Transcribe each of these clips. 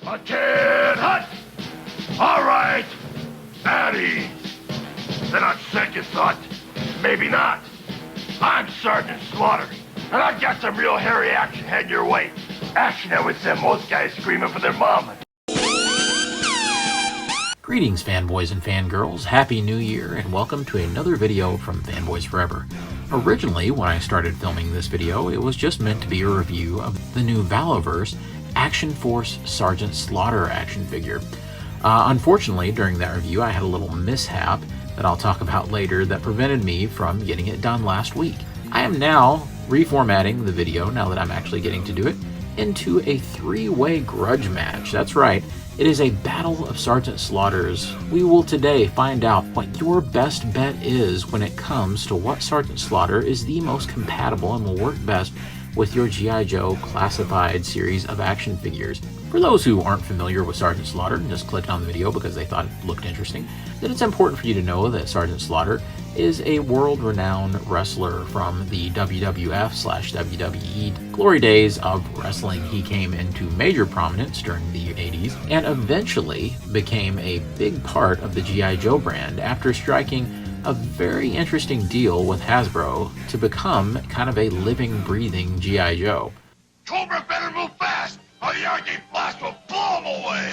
A tin hut! All right, at ease. Then on second thought, maybe not. I'm Sergeant Slaughter, and I've got some real hairy action heading your way. Action that would send most guys screaming for their mama. Greetings, fanboys and fangirls. Happy New Year, and welcome to another video from Fanboys Forever. Originally, when I started filming this video, it was just meant to be a review of the new Valaverse Action Force Sergeant Slaughter action figure. Unfortunately, during that review, I had a little mishap that I'll talk about later that prevented me from getting it done last week. I am now reformatting the video, now that I'm actually getting to do it, into a three-way grudge match. That's right, it is a battle of Sergeant Slaughters. We will today find out what your best bet is when it comes to what Sergeant Slaughter is the most compatible and will work best with your G.I. Joe classified series of action figures. For those who aren't familiar with Sergeant Slaughter and just clicked on the video because they thought it looked interesting, then it's important for you to know that Sergeant Slaughter is a world-renowned wrestler from the WWF/WWE glory days of wrestling. He came into major prominence during the 80s and eventually became a big part of the G.I. Joe brand after striking a very interesting deal with Hasbro to become kind of a living, breathing G.I. Joe. Cobra better move fast, or the Arctic Blast will blow him away!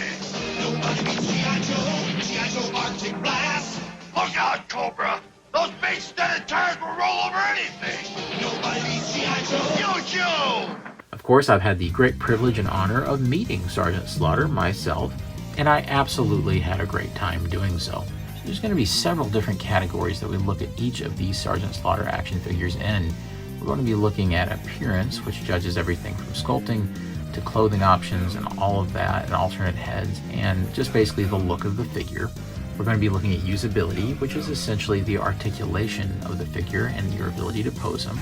Nobody beats G.I. Joe, G.I. Joe Arctic Blast! Look out, Cobra! Those big studded tires will roll over anything! Nobody beats G.I. Joe! Yo-Joe! Of course, I've had the great privilege and honor of meeting Sergeant Slaughter myself, and I absolutely had a great time doing so. There's going to be several different categories that we look at each of these Sergeant Slaughter action figures in. We're going to be looking at appearance, which judges everything from sculpting to clothing options and all of that, and alternate heads, and just basically the look of the figure. We're going to be looking at usability, which is essentially the articulation of the figure and your ability to pose him.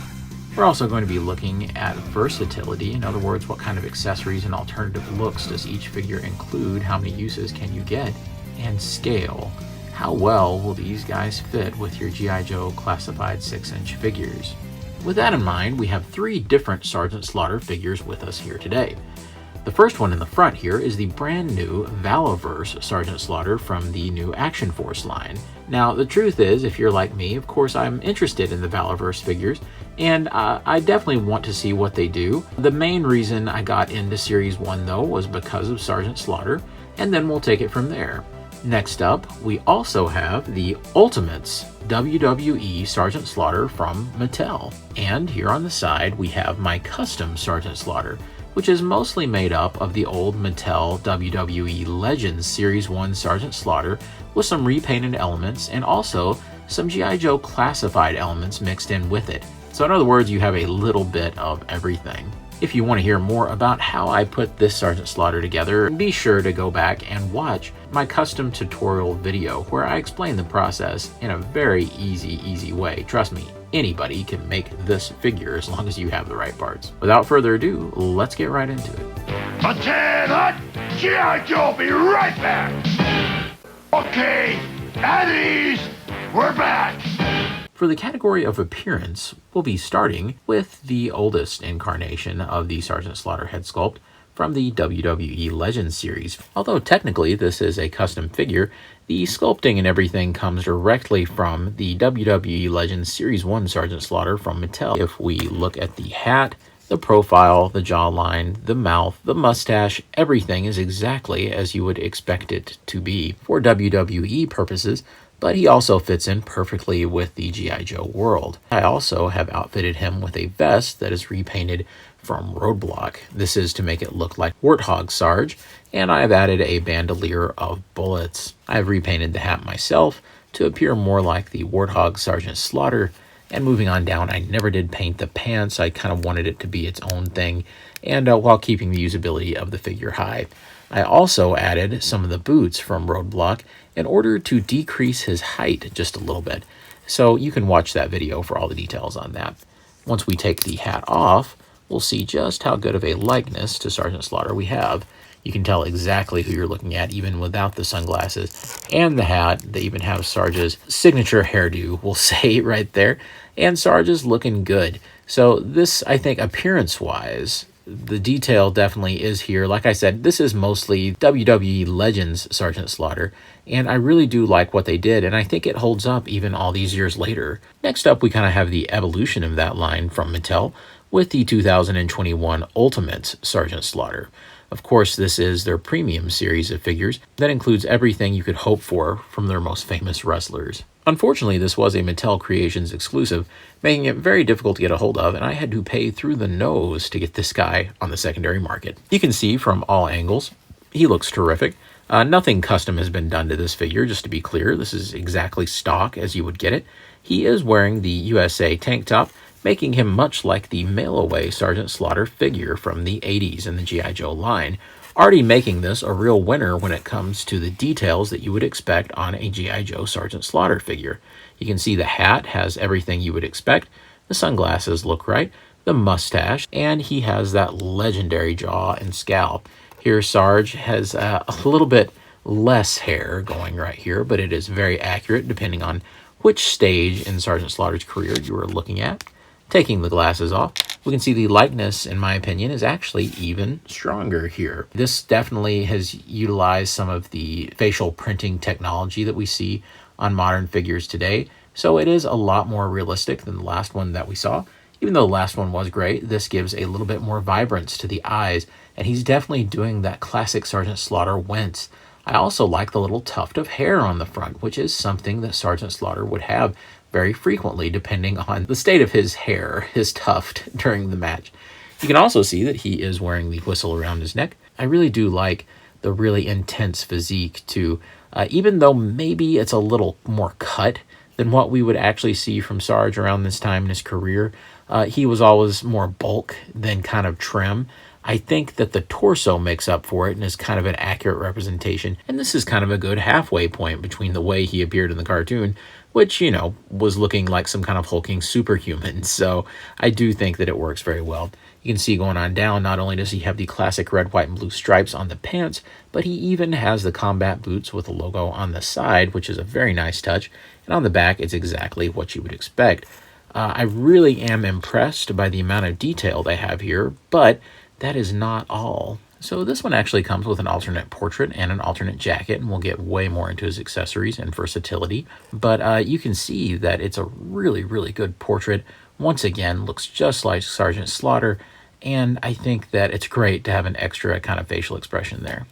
We're also going to be looking at versatility, in other words, what kind of accessories and alternative looks does each figure include, how many uses can you get, and scale. How well will these guys fit with your G.I. Joe classified 6-inch figures? With that in mind, we have three different Sergeant Slaughter figures with us here today. The first one in the front here is the brand new Valaverse Sergeant Slaughter from the new Action Force line. Now, the truth is, if you're like me, of course I'm interested in the Valaverse figures, and I definitely want to see what they do. The main reason I got into Series 1 though was because of Sergeant Slaughter, and then we'll take it from there. Next up, we also have the Ultimates WWE Sergeant Slaughter from Mattel. And here on the side, we have my custom Sergeant Slaughter, which is mostly made up of the old Mattel WWE Legends Series 1 Sergeant Slaughter with some repainted elements and also some G.I. Joe classified elements mixed in with it. So in other words, you have a little bit of everything. If you want to hear more about how I put this Sergeant Slaughter together, be sure to go back and watch my custom tutorial video where I explain the process in a very easy way. Trust me, anybody can make this figure as long as you have the right parts. Without further ado, let's get right into it. A tin hut! G.I. Joe will be right back! Okay, at ease, we're back! For the category of appearance, we'll be starting with the oldest incarnation of the Sergeant Slaughter head sculpt from the WWE Legends series. Although technically this is a custom figure, the sculpting and everything comes directly from the WWE Legends Series 1 Sergeant Slaughter from Mattel. If we look at the hat, the profile, the jawline, the mouth, the mustache, everything is exactly as you would expect it to be for WWE purposes, but he also fits in perfectly with the G.I. Joe world. I also have outfitted him with a vest that is repainted from Roadblock. This is to make it look like Warthog Sarge, and I have added a bandolier of bullets. I have repainted the hat myself to appear more like the Warthog Sergeant Slaughter, and moving on down, I never did paint the pants. I kind of wanted it to be its own thing, and while keeping the usability of the figure high. I also added some of the boots from Roadblock in order to decrease his height just a little bit. So you can watch that video for all the details on that. Once we take the hat off, we'll see just how good of a likeness to Sergeant Slaughter we have. You can tell exactly who you're looking at even without the sunglasses and the hat. They even have Sarge's signature hairdo, we'll say right there. And Sarge is looking good. So this, I think, appearance-wise, The detail definitely is here. Like I said, this is mostly WWE Legends Sergeant Slaughter, and I really do like what they did, and I think it holds up even all these years later. Next up, we kind of have the evolution of that line from Mattel with the 2021 Ultimates Sergeant Slaughter. Of course, this is their premium series of figures that includes everything you could hope for from their most famous wrestlers. Unfortunately, this was a Mattel Creations exclusive, making it very difficult to get a hold of, and I had to pay through the nose to get this guy on the secondary market. You can see from all angles, he looks terrific. Nothing custom has been done to this figure, just to be clear. This is exactly stock as you would get it. He is wearing the USA tank top, making him much like the mail-away Sergeant Slaughter figure from the 80s in the G.I. Joe line, already making this a real winner when it comes to the details that you would expect on a G.I. Joe Sergeant Slaughter figure. You can see the hat has everything you would expect, the sunglasses look right, the mustache, and he has that legendary jaw and scalp. Here Sarge has a little bit less hair going right here, but it is very accurate depending on which stage in Sergeant Slaughter's career you are looking at. Taking the glasses off, we can see the likeness, in my opinion, is actually even stronger here. This definitely has utilized some of the facial printing technology that we see on modern figures today, so it is a lot more realistic than the last one that we saw. Even though the last one was great, this gives a little bit more vibrance to the eyes, and he's definitely doing that classic Sergeant Slaughter wince. I also like the little tuft of hair on the front, which is something that Sergeant Slaughter would have very frequently depending on the state of his hair, his tuft, during the match. You can also see that he is wearing the whistle around his neck. I really do like the really intense physique too, even though maybe it's a little more cut than what we would actually see from Sarge around this time in his career. He was always more bulk than kind of trim. I think that the torso makes up for it and is kind of an accurate representation, and this is kind of a good halfway point between the way he appeared in the cartoon, which, you know, was looking like some kind of hulking superhuman, so I do think that it works very well. You can see going on down, not only does he have the classic red, white, and blue stripes on the pants, but he even has the combat boots with a logo on the side, which is a very nice touch, and on the back, it's exactly what you would expect. I really am impressed by the amount of detail they have here, but that is not all. So this one actually comes with an alternate portrait and an alternate jacket, and we'll get way more into his accessories and versatility. But you can see that it's a really, really good portrait. Once again, looks just like Sergeant Slaughter, and I think that it's great to have an extra kind of facial expression there.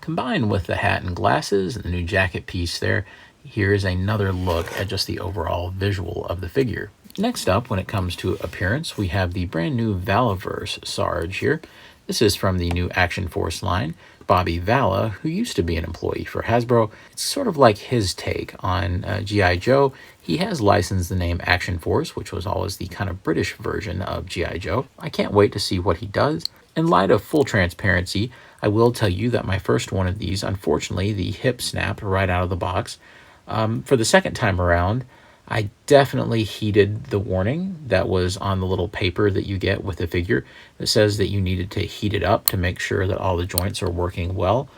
Combined with the hat and glasses and the new jacket piece there, here's another look at just the overall visual of the figure. Next up, when it comes to appearance, we have the brand new Valaverse Sarge here. This is from the new Action Force line. Bobby Vala, who used to be an employee for Hasbro, it's sort of like his take on G.I. Joe. He has licensed the name Action Force, which was always the kind of British version of G.I. Joe. I can't wait to see what he does. In light of full transparency, I will tell you that my first one of these, unfortunately, the hip snapped right out of the box. For the second time around, I definitely heeded the warning that was on the little paper that you get with the figure that says that you needed to heat it up to make sure that all the joints are working well.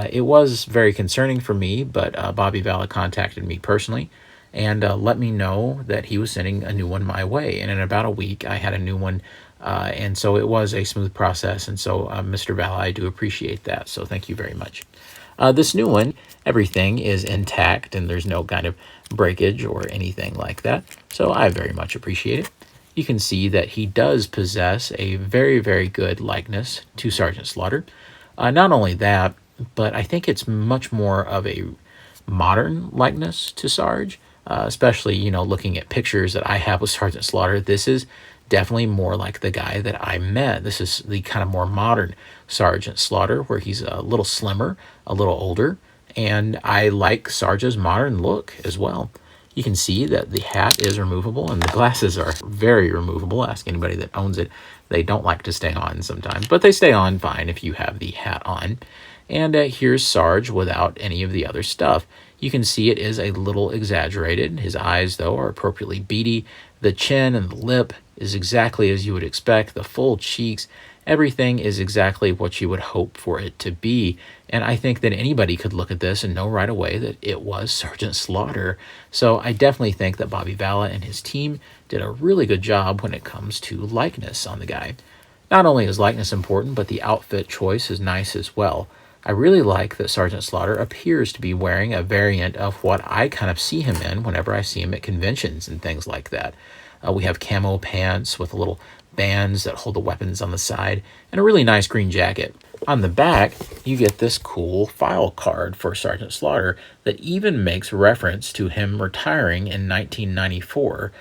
It was very concerning for me, but Bobby Vala contacted me personally and let me know that he was sending a new one my way. And in about a week, I had a new one, and so it was a smooth process. And so, Mr. Vala, I do appreciate that. So thank you very much. This new one, everything is intact and there's no kind of breakage or anything like that, so I very much appreciate it. You can see that he does possess a very, very good likeness to Sergeant Slaughter. Not only that, but I think it's much more of a modern likeness to Sarge, especially, you know, looking at pictures that I have with Sergeant Slaughter. This is definitely more like the guy that I met. This is the kind of more modern Sergeant Slaughter, where he's a little slimmer, a little older, and I like Sarge's modern look as well. You can see that the hat is removable and the glasses are very removable. Ask anybody that owns it. They don't like to stay on sometimes, but they stay on fine if you have the hat on. And here's Sarge without any of the other stuff. You can see it is a little exaggerated. His eyes, though, are appropriately beady. The chin and the lip is exactly as you would expect. The full cheeks, everything is exactly what you would hope for it to be. And I think that anybody could look at this and know right away that it was Sergeant Slaughter. So I definitely think that Bobby Vala and his team did a really good job when it comes to likeness on the guy. Not only is likeness important, but the outfit choice is nice as well. I really like that Sergeant Slaughter appears to be wearing a variant of what I kind of see him in whenever I see him at conventions and things like that. We have camo pants with little bands that hold the weapons on the side, and a really nice green jacket. On the back, you get this cool file card for Sergeant Slaughter that even makes reference to him retiring in 1994.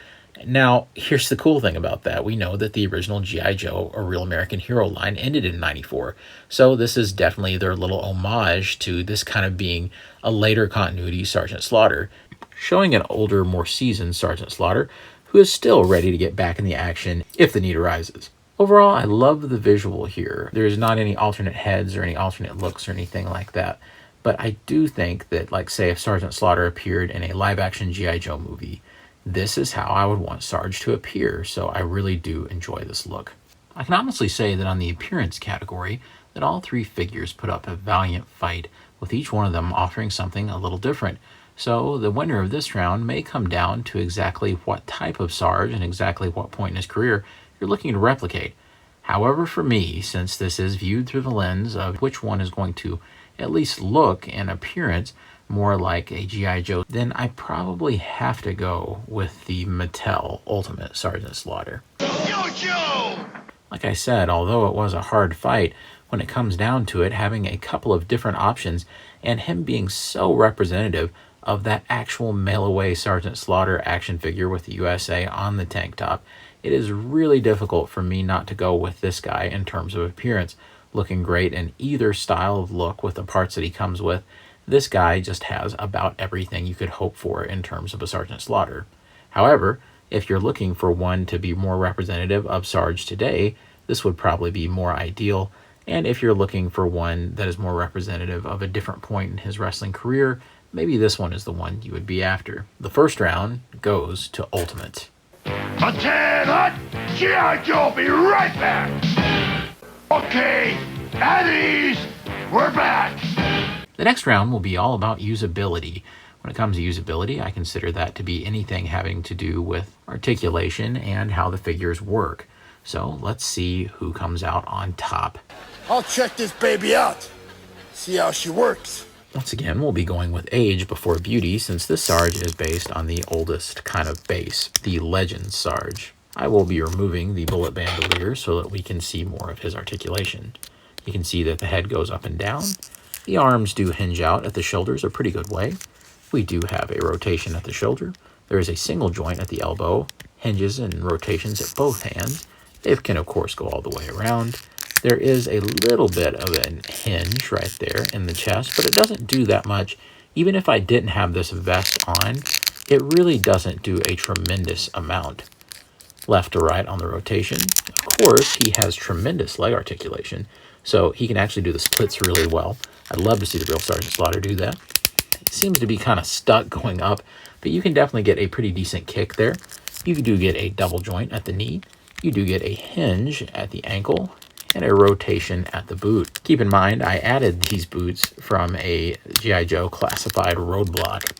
Now, here's the cool thing about that. We know that the original G.I. Joe, or Real American Hero line, ended in 94. So this is definitely their little homage to this kind of being a later continuity Sergeant Slaughter, showing an older, more seasoned Sergeant Slaughter who is still ready to get back in the action if the need arises. Overall, I love the visual here. There's not any alternate heads or any alternate looks or anything like that. But I do think that, like, say, if Sergeant Slaughter appeared in a live-action G.I. Joe movie, this is how I would want Sarge to appear, so I really do enjoy this look. I can honestly say that on the appearance category, that all three figures put up a valiant fight, with each one of them offering something a little different. So the winner of this round may come down to exactly what type of Sarge and exactly what point in his career you're looking to replicate. However, for me, since this is viewed through the lens of which one is going to at least look and appearance more like a G.I. Joe, then I probably have to go with the Mattel Ultimate Sergeant Slaughter. Yo, Joe! Like I said, although it was a hard fight, when it comes down to it, having a couple of different options and him being so representative of that actual mail-away Sergeant Slaughter action figure with the USA on the tank top, it is really difficult for me not to go with this guy in terms of appearance. Looking great in either style of look with the parts that he comes with, this guy just has about everything you could hope for in terms of a Sergeant Slaughter. However, if you're looking for one to be more representative of Sarge today, this would probably be more ideal. And if you're looking for one that is more representative of a different point in his wrestling career, maybe this one is the one you would be after. The first round goes to Ultimate. Attend hot! G.I. Joe be right back! Okay, at ease, we're back! The next round will be all about usability. When it comes to usability, I consider that to be anything having to do with articulation and how the figures work. So let's see who comes out on top. I'll check this baby out, see how she works. Once again, we'll be going with age before beauty, since this Sarge is based on the oldest kind of base, the Legend Sarge. I will be removing the bullet bandolier so that we can see more of his articulation. You can see that the head goes up and down. The arms do hinge out at the shoulders a pretty good way. We do have a rotation at the shoulder. There is a single joint at the elbow, hinges and rotations at both hands. They can, of course, go all the way around. There is a little bit of a hinge right there in the chest, but it doesn't do that much. Even if I didn't have this vest on, it really doesn't do a tremendous amount. Left to right on the rotation. Of course, he has tremendous leg articulation, so he can actually do the splits really well. I'd love to see the real Sergeant Slaughter do that. It seems to be kind of stuck going up, but you can definitely get a pretty decent kick there. You do get a double joint at the knee. You do get a hinge at the ankle and a rotation at the boot. Keep in mind, I added these boots from a G.I. Joe classified roadblock.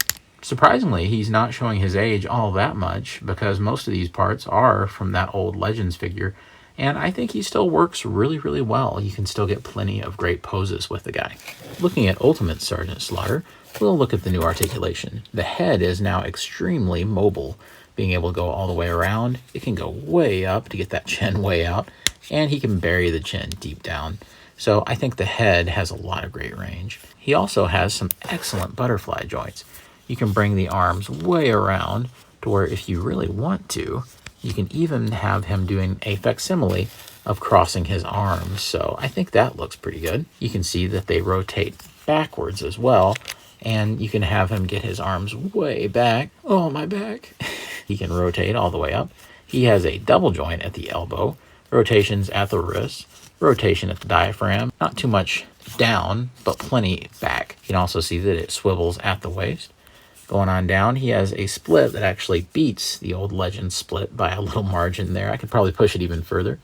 Surprisingly, he's not showing his age all that much because most of these parts are from that old Legends figure, and I think he still works really, really well. You can still get plenty of great poses with the guy. Looking at Ultimate Sergeant Slaughter, we'll look at the new articulation. The head is now extremely mobile, being able to go all the way around. It can go way up to get that chin way out, and he can bury the chin deep down. So I think the head has a lot of great range. He also has some excellent butterfly joints. You can bring the arms way around to where if you really want to, you can even have him doing a facsimile of crossing his arms. So I think that looks pretty good. You can see that they rotate backwards as well, and you can have him get his arms way back. Oh, my back. He can rotate all the way up. He has a double joint at the elbow, rotations at the wrist, rotation at the diaphragm, not too much down, but plenty back. You can also see that it swivels at the waist. Going on down, he has a split that actually beats the old Legend split by a little margin there. I could probably push it even further.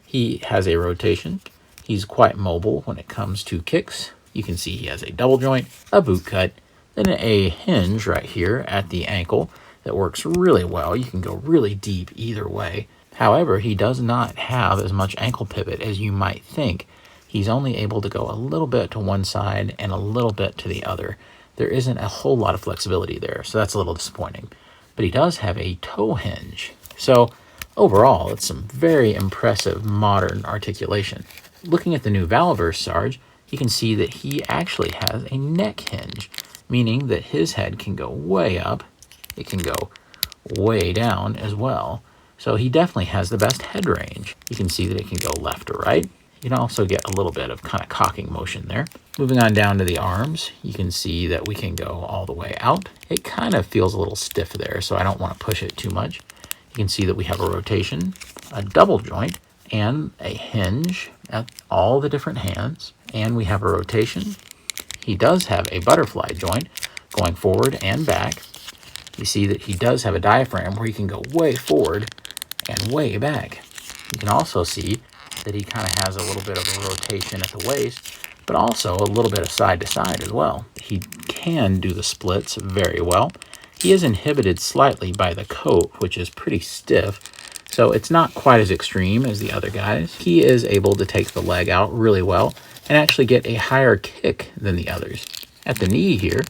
He has a rotation. He's quite mobile when it comes to kicks. You can see he has a double joint, a boot cut, then a hinge right here at the ankle that works really well. You can go really deep either way. However, he does not have as much ankle pivot as you might think. He's only able to go a little bit to one side and a little bit to the other. There isn't a whole lot of flexibility there, so that's a little disappointing. But he does have a toe hinge. So overall, it's some very impressive modern articulation. Looking at the new Valaverse Sarge, you can see that he actually has a neck hinge, meaning that his head can go way up. It can go way down as well. So he definitely has the best head range. You can see that it can go left or right. You can also get a little bit of kind of cocking motion there. Moving on down to the arms, you can see that we can go all the way out. It kind of feels a little stiff there, so I don't want to push it too much. You can see that we have a rotation, a double joint, and a hinge at all the different hands. And we have a rotation. He does have a butterfly joint going forward and back. You see that he does have a diaphragm where he can go way forward and way back. You can also see that he kind of has a little bit of a rotation at the waist, but also a little bit of side to side as well. He can do the splits very well. He is inhibited slightly by the coat, which is pretty stiff, so it's not quite as extreme as the other guys. He is able to take the leg out really well and actually get a higher kick than the others. At the knee here,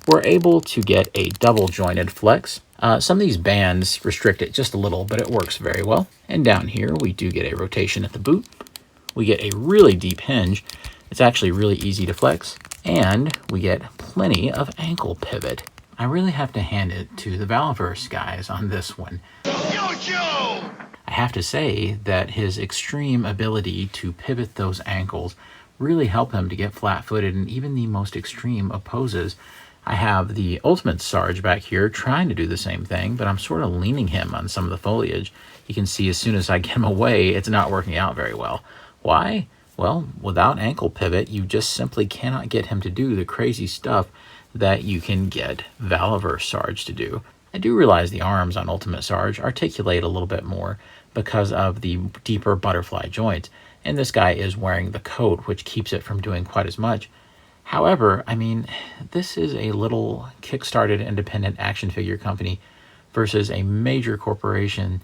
we're able to get a double jointed flex. Some of these bands restrict it just a little, but it works very well. And down here, we do get a rotation at the boot. We get a really deep hinge. It's actually really easy to flex. And we get plenty of ankle pivot. I really have to hand it to the Valaverse guys on this one. I have to say that his extreme ability to pivot those ankles really help him to get flat-footed in even the most extreme of poses. I have the Ultimate Sarge back here trying to do the same thing, but I'm sort of leaning him on some of the foliage. You can see as soon as I get him away, it's not working out very well. Why? Well, without ankle pivot, you just simply cannot get him to do the crazy stuff that you can get Valaverse Sarge to do. I do realize the arms on Ultimate Sarge articulate a little bit more because of the deeper butterfly joints, and this guy is wearing the coat, which keeps it from doing quite as much. However, I mean, this is a little kickstarted independent action figure company versus a major corporation,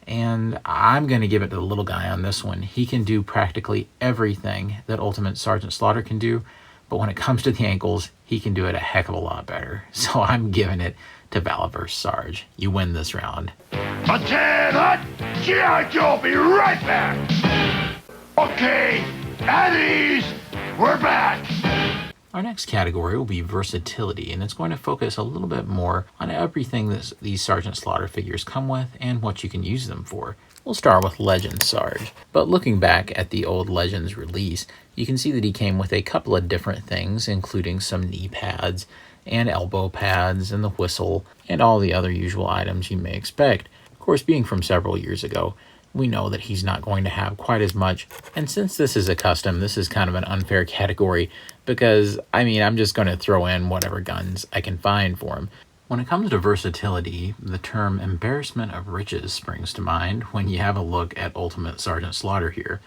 and I'm going to give it to the little guy on this one. He can do practically everything that Ultimate Sergeant Slaughter can do, but when it comes to the ankles, he can do it a heck of a lot better. So I'm giving it to Valaverse Sarge. You win this round. A tan hut! G.I. Joe, be right back! Okay, at ease, we're back! Our next category will be versatility, and it's going to focus a little bit more on everything that these Sergeant Slaughter figures come with and what you can use them for. We'll start with Legends Sarge, but looking back at the old Legends release, you can see that he came with a couple of different things, including some knee pads and elbow pads and the whistle and all the other usual items you may expect. Of course, being from several years ago, we know that he's not going to have quite as much. And since this is a custom, this is kind of an unfair category because, I mean, I'm just going to throw in whatever guns I can find for him. When it comes to versatility, the term embarrassment of riches springs to mind when you have a look at Ultimate Sergeant Slaughter here.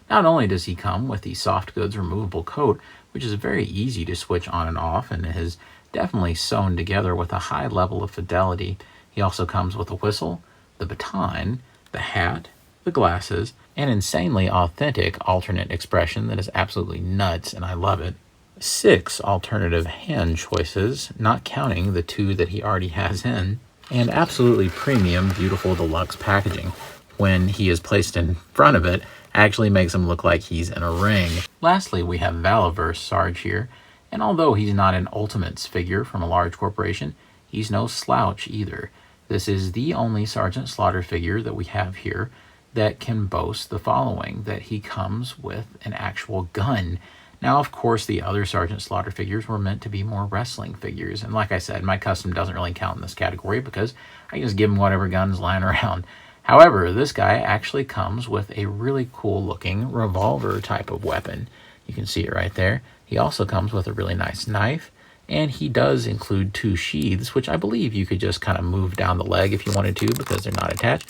Not only does he come with the soft goods removable coat, which is very easy to switch on and off and is definitely sewn together with a high level of fidelity, he also comes with a whistle, the baton, the hat, the glasses, an insanely authentic alternate expression that is absolutely nuts, and I love it. 6 alternative hand choices, not counting the 2 that he already has in, and absolutely premium, beautiful deluxe packaging. When he is placed in front of it, actually makes him look like he's in a ring. Lastly, we have Valaverse Sarge here, and although he's not an Ultimates figure from a large corporation, he's no slouch either. This is the only Sergeant Slaughter figure that we have here that can boast the following, that he comes with an actual gun. Now, of course, the other Sergeant Slaughter figures were meant to be more wrestling figures, and like I said, my custom doesn't really count in this category because I just give him whatever gun's lying around. However, this guy actually comes with a really cool looking revolver type of weapon. You can see it right there. He also comes with a really nice knife, and he does include 2 sheaths, which I believe you could just kind of move down the leg if you wanted to because they're not attached.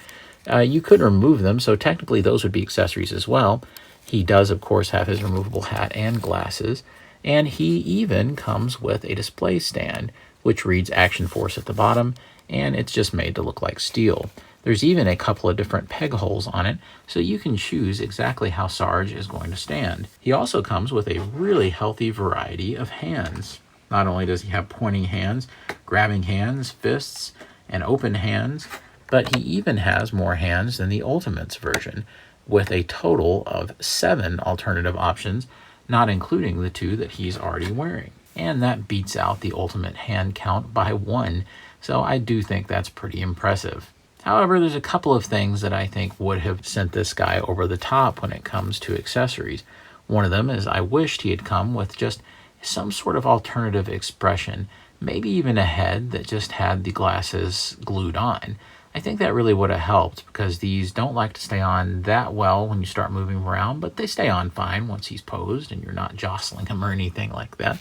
You could remove them, so technically those would be accessories as well. He does, of course, have his removable hat and glasses, and he even comes with a display stand, which reads Action Force at the bottom, and it's just made to look like steel. There's even a couple of different peg holes on it, so you can choose exactly how Sarge is going to stand. He also comes with a really healthy variety of hands. Not only does he have pointing hands, grabbing hands, fists, and open hands, but he even has more hands than the Ultimates version, with a total of 7 alternative options, not including the 2 that he's already wearing. And that beats out the Ultimate hand count by 1, so I do think that's pretty impressive. However, there's a couple of things that I think would have sent this guy over the top when it comes to accessories. One of them is I wished he had come with just some sort of alternative expression, maybe even a head that just had the glasses glued on. I think that really would have helped because these don't like to stay on that well when you start moving around, but they stay on fine once he's posed and you're not jostling him or anything like that.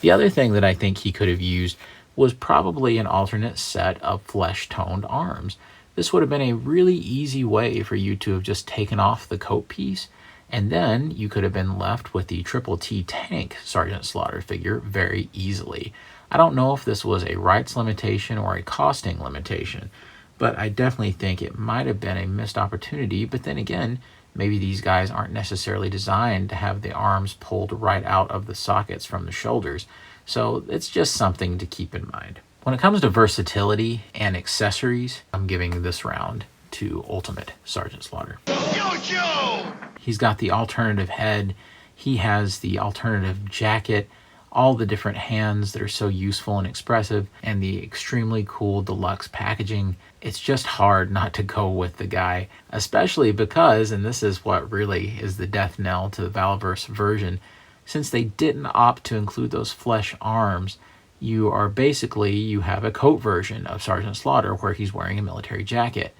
The other thing that I think he could have used was probably an alternate set of flesh-toned arms. This would have been a really easy way for you to have just taken off the coat piece, and then you could have been left with the Triple T Tank Sergeant Slaughter figure very easily. I don't know if this was a rights limitation or a costing limitation, but I definitely think it might have been a missed opportunity. But then again, maybe these guys aren't necessarily designed to have the arms pulled right out of the sockets from the shoulders, so it's just something to keep in mind. When it comes to versatility and accessories, I'm giving this round to Ultimate Sergeant Slaughter. Yo! He's got the alternative head, he has the alternative jacket, all the different hands that are so useful and expressive, and the extremely cool deluxe packaging. It's just hard not to go with the guy, especially because, and this is what really is the death knell to the Valaverse version, since they didn't opt to include those flesh arms, you have a coat version of Sergeant Slaughter where he's wearing a military jacket.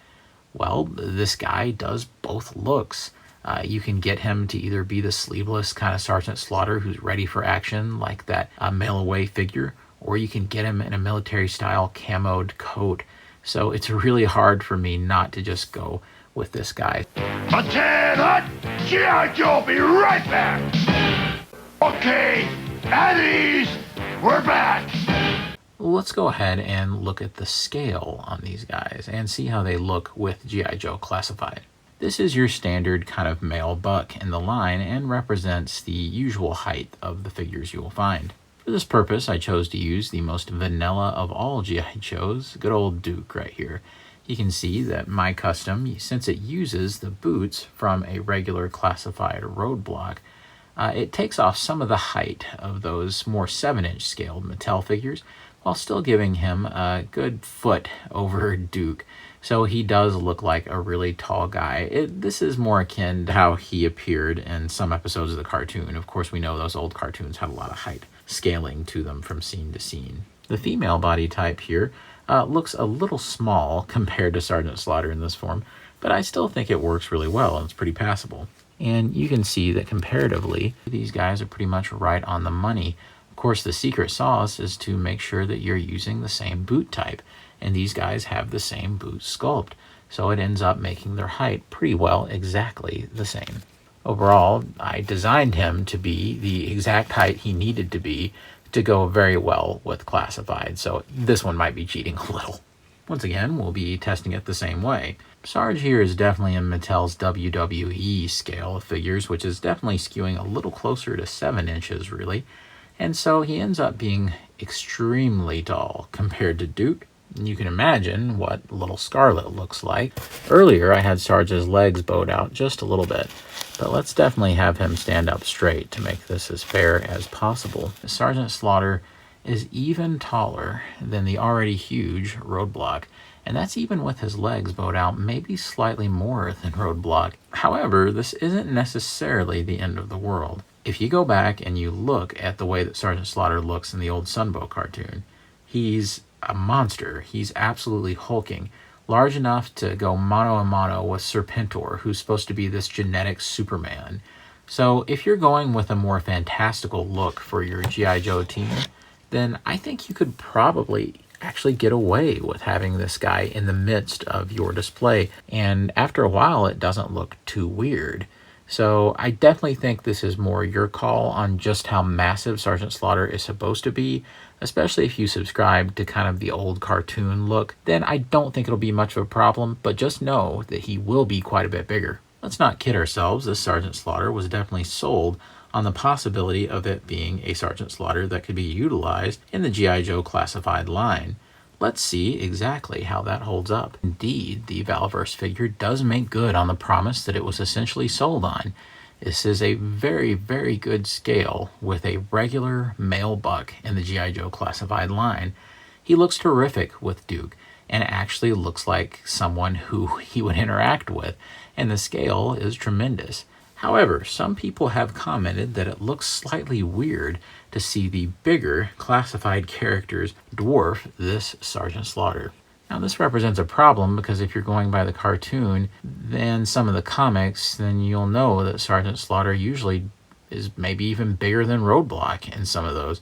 Well, this guy does both looks. You can get him to either be the sleeveless kind of Sergeant Slaughter who's ready for action, like that mail away figure, or you can get him in a military style camoed coat. So it's really hard for me not to just go with this guy. Lieutenant, G.I. Joe, be right back. Okay, at ease. We're back! Let's go ahead and look at the scale on these guys and see how they look with G.I. Joe classified. This is your standard kind of male buck in the line and represents the usual height of the figures you will find. For this purpose, I chose to use the most vanilla of all G.I. Joes, good old Duke right here. You can see that my custom, since it uses the boots from a regular classified roadblock, it takes off some of the height of those more 7-inch scaled Mattel figures while still giving him a good foot over Duke. So he does look like a really tall guy. This is more akin to how he appeared in some episodes of the cartoon. Of course, we know those old cartoons had a lot of height scaling to them from scene to scene. The female body type here looks a little small compared to Sergeant Slaughter in this form, but I still think it works really well and it's pretty passable. And you can see that comparatively, these guys are pretty much right on the money. Of course, the secret sauce is to make sure that you're using the same boot type, and these guys have the same boot sculpt, so it ends up making their height pretty well exactly the same. Overall, I designed him to be the exact height he needed to be to go very well with classified, so this one might be cheating a little. Once again, we'll be testing it the same way. Sarge here is definitely in Mattel's WWE scale of figures, which is definitely skewing a little closer to 7 inches, really. And so he ends up being extremely tall compared to Duke. You can imagine what little Scarlet looks like. Earlier, I had Sarge's legs bowed out just a little bit, but let's definitely have him stand up straight to make this as fair as possible. Sergeant Slaughter is even taller than the already huge Roadblock, and that's even with his legs bowed out, maybe slightly more than Roadblock. However, this isn't necessarily the end of the world. If you go back and you look at the way that Sergeant Slaughter looks in the old Sunbow cartoon, he's a monster. He's absolutely hulking, large enough to go mano-a-mano with Serpentor, who's supposed to be this genetic Superman. So if you're going with a more fantastical look for your G.I. Joe team, then I think you could probably actually get away with having this guy in the midst of your display. And after a while, it doesn't look too weird. So I definitely think this is more your call on just how massive Sergeant Slaughter is supposed to be, especially if you subscribe to kind of the old cartoon look. Then I don't think it'll be much of a problem, but just know that he will be quite a bit bigger. Let's not kid ourselves, this Sergeant Slaughter was definitely sold on the possibility of it being a Sergeant Slaughter that could be utilized in the G.I. Joe classified line. Let's see exactly how that holds up. Indeed, the Valaverse figure does make good on the promise that it was essentially sold on. This is a very, very good scale with a regular male buck in the G.I. Joe classified line. He looks terrific with Duke and actually looks like someone who he would interact with, and the scale is tremendous. However, some people have commented that it looks slightly weird to see the bigger classified characters dwarf this Sergeant Slaughter. Now this represents a problem because if you're going by the cartoon, then some of the comics, then you'll know that Sergeant Slaughter usually is maybe even bigger than Roadblock in some of those.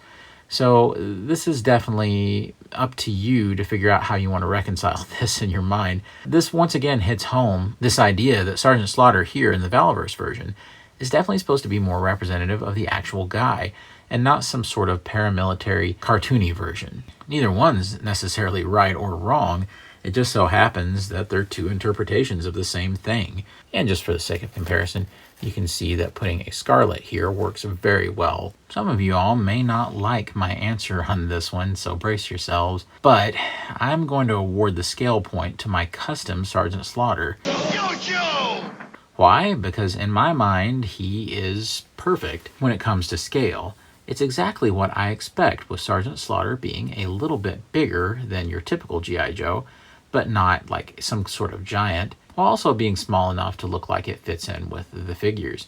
So this is definitely up to you to figure out how you want to reconcile this in your mind. This once again hits home this idea that Sergeant Slaughter here in the Valaverse version is definitely supposed to be more representative of the actual guy and not some sort of paramilitary cartoony version. Neither one's necessarily right or wrong. It just so happens that they're two interpretations of the same thing. And just for the sake of comparison, you can see that putting a Scarlet here works very well. Some of you all may not like my answer on this one, so brace yourselves. But I'm going to award the scale point to my custom Sergeant Slaughter. Yo-yo! Why? Because in my mind, he is perfect when it comes to scale. It's exactly what I expect, with Sergeant Slaughter being a little bit bigger than your typical G.I. Joe, but not like some sort of giant, while also being small enough to look like it fits in with the figures.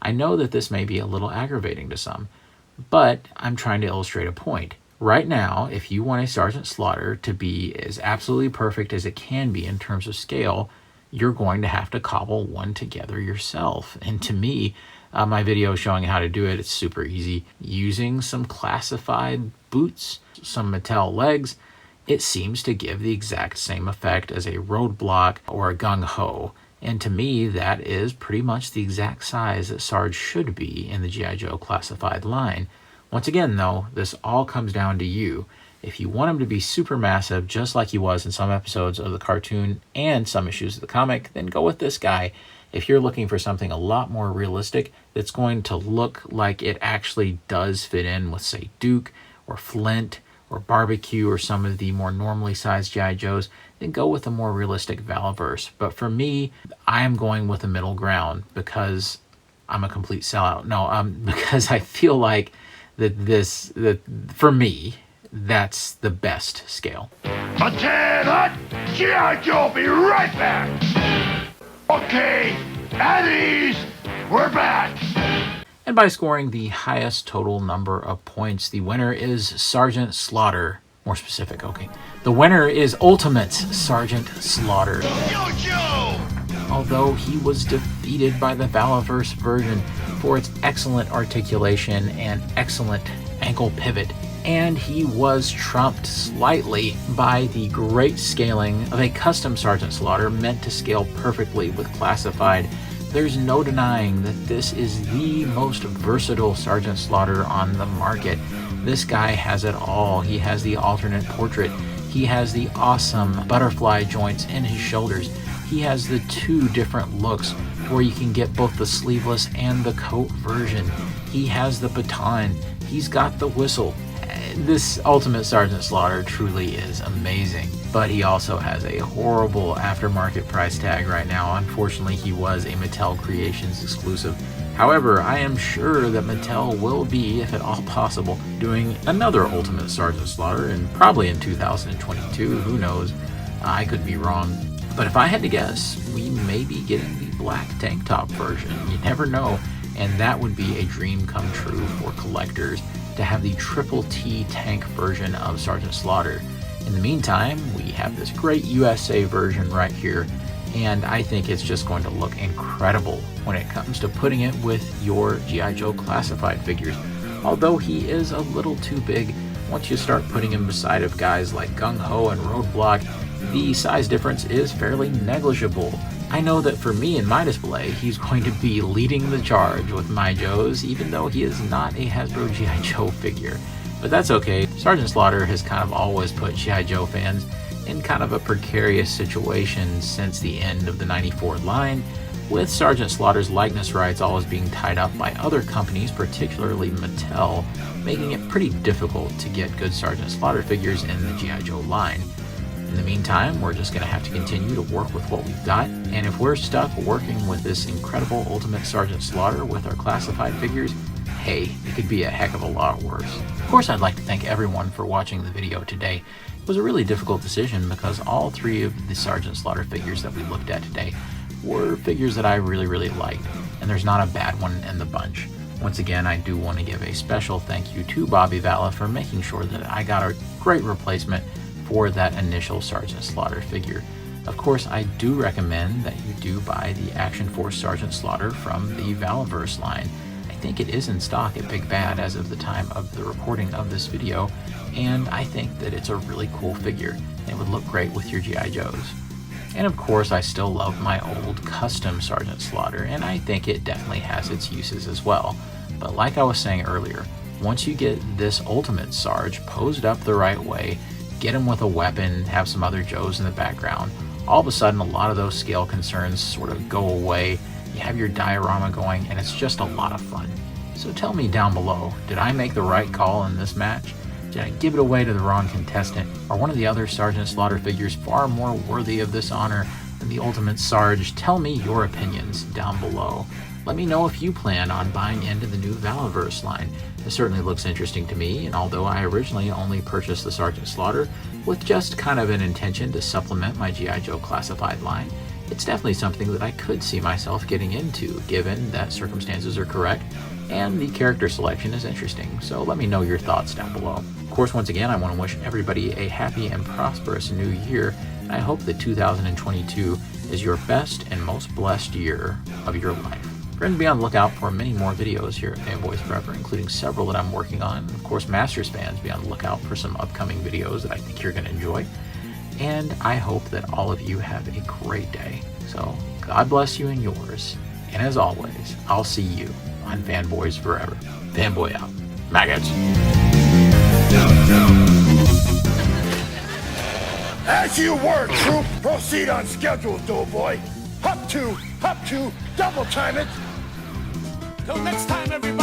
I know that this may be a little aggravating to some, but I'm trying to illustrate a point. Right now, if you want a Sergeant Slaughter to be as absolutely perfect as it can be in terms of scale, you're going to have to cobble one together yourself. And to me, my video showing how to do it, it's super easy. Using some classified boots, some Mattel legs, it seems to give the exact same effect as a Roadblock or a Gung Ho. And to me, that is pretty much the exact size that Sarge should be in the G.I. Joe classified line. Once again, though, this all comes down to you. If you want him to be super massive, just like he was in some episodes of the cartoon and some issues of the comic, then go with this guy. If you're looking for something a lot more realistic that's going to look like it actually does fit in with, say, Duke or Flint or Barbecue or some of the more normally sized G.I. Joes, then go with a more realistic Valaverse. But for me, I'm going with a middle ground because I'm a complete sellout. No, because I feel like that for me, that's the best scale. A tan hut! G.I. Joe, be right back! Okay, at ease, we're back! And by scoring the highest total number of points, the winner is Sergeant Slaughter. More specific, okay. The winner is Ultimate Sergeant Slaughter. Yo, Joe! Although he was defeated by the Valaverse version for its excellent articulation and excellent ankle pivot, and he was trumped slightly by the great scaling of a custom Sergeant Slaughter meant to scale perfectly with classified. There's no denying that this is the most versatile Sergeant Slaughter on the market. This guy has it all. He has the alternate portrait. He has the awesome butterfly joints in his shoulders. He has the two different looks where you can get both the sleeveless and the coat version. He has the baton. He's got the whistle. This Ultimate Sergeant Slaughter truly is amazing, but he also has a horrible aftermarket price tag right now. Unfortunately, he was a Mattel Creations exclusive. However, I am sure that Mattel will be, if at all possible, doing another Ultimate Sergeant Slaughter, and probably in 2022, who knows, I could be wrong. But if I had to guess, we may be getting the black tank top version. You never know, and that would be a dream come true for collectors, to have the Triple T tank version of Sergeant Slaughter. In the meantime, we have this great USA version right here, and I think it's just going to look incredible when it comes to putting it with your G.I. Joe classified figures. Although he is a little too big, once you start putting him beside of guys like Gung Ho and Roadblock, the size difference is fairly negligible. I know that for me in my display, he's going to be leading the charge with my Joes, even though he is not a Hasbro G.I. Joe figure. But that's okay. Sergeant Slaughter has kind of always put G.I. Joe fans in kind of a precarious situation since the end of the '94 line, with Sergeant Slaughter's likeness rights always being tied up by other companies, particularly Mattel, making it pretty difficult to get good Sergeant Slaughter figures in the G.I. Joe line. In the meantime, we're just going to have to continue to work with what we've got, and if we're stuck working with this incredible Ultimate Sergeant Slaughter with our classified figures, hey, it could be a heck of a lot worse. Of course, I'd like to thank everyone for watching the video today. It was a really difficult decision because all three of the Sergeant Slaughter figures that we looked at today were figures that I really liked, and there's not a bad one in the bunch. Once again, I do want to give a special thank you to Bobby Valla for making sure that I got a great replacement for that initial Sergeant Slaughter figure. Of course, I do recommend that you do buy the Action Force Sergeant Slaughter from the Valaverse line. I think it is in stock at Big Bad as of the time of the recording of this video, and I think that it's a really cool figure, and it would look great with your G.I. Joes. And of course, I still love my old custom Sergeant Slaughter, and I think it definitely has its uses as well. But like I was saying earlier, once you get this Ultimate Sarge posed up the right way, get him with a weapon, have some other Joes in the background, all of a sudden a lot of those scale concerns sort of go away. You have your diorama going, and it's just a lot of fun. So tell me down below, did I make the right call in this match? Did I give it away to the wrong contestant? Are one of the other Sergeant Slaughter figures far more worthy of this honor than the Ultimate Sarge? Tell me your opinions down below. Let me know if you plan on buying into the new Valaverse line. It certainly looks interesting to me, and although I originally only purchased the Sergeant Slaughter with just kind of an intention to supplement my G.I. Joe classified line, it's definitely something that I could see myself getting into, given that circumstances are correct and the character selection is interesting. So let me know your thoughts down below. Of course, once again, I want to wish everybody a happy and prosperous new year, and I hope that 2022 is your best and most blessed year of your life. Friends, be on the lookout for many more videos here at Fanboys Forever, including several that I'm working on. Of course, Masters fans, be on the lookout for some upcoming videos that I think you're going to enjoy. And I hope that all of you have a great day. So, God bless you and yours. And as always, I'll see you on Fanboys Forever. Fanboy out. Maggots. As you were, troop. Proceed on schedule, doughboy. Hop two, double time it. Till next time, everybody.